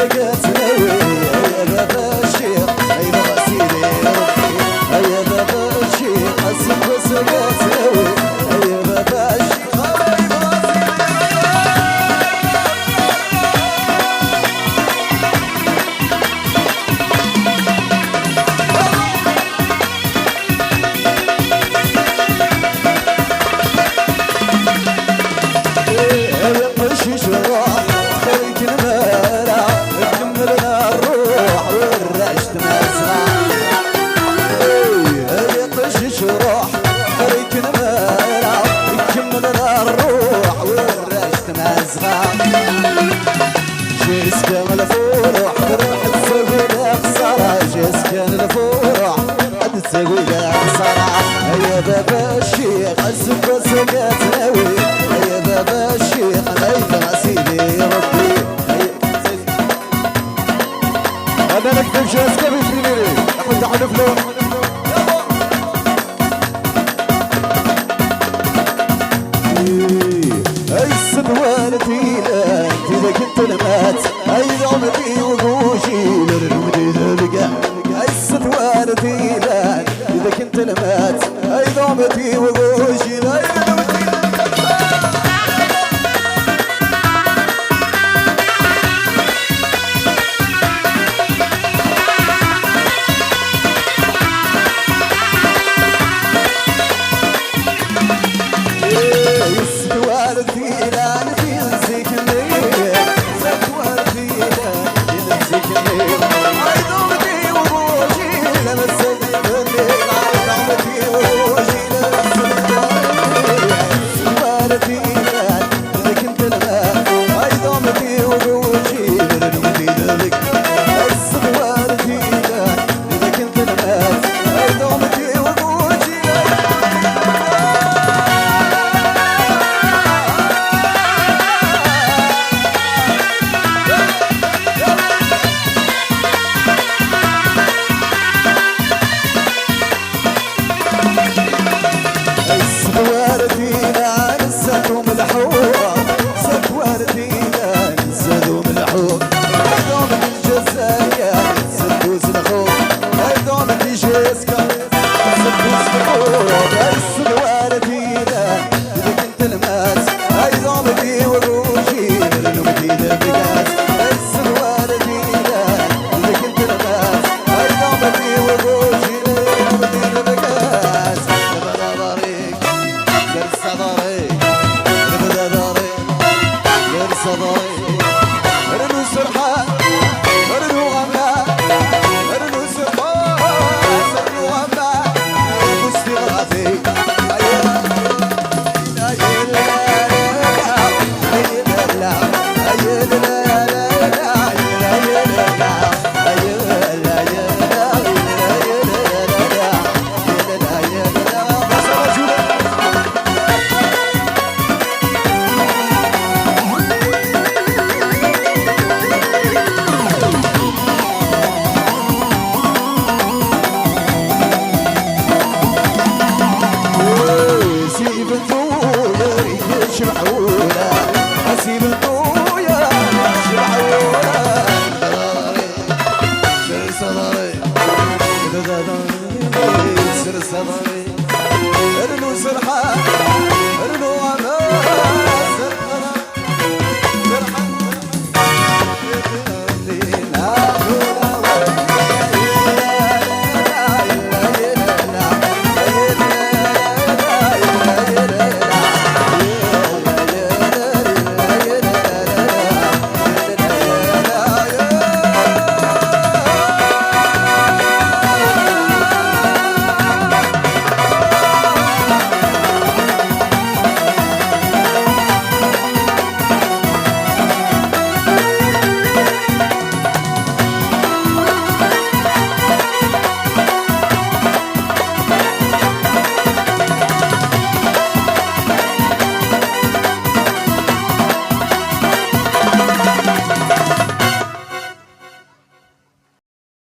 سقت نوي يا بابا الشيخ ايضا سيدي ربي يا بابا الشيخ الصف سقت نوي يا بابا الشيخ جسكن الفرح فرح تسوي لك خسارة جسكن الفرح تسوي لك خسارة يا بابا الشيخ السفة سقت نوي يا بابا الشيخ ايضا سيدي ربي انا نكتب جاسكا بيجري اخذ تحلف له والدي انت اذا كنت لمات اي عمري وقوشي للرمدي للقى قصة والدي اذا كنت لمات اي عمري وقوشي للرمدي سيف الثور يشرحون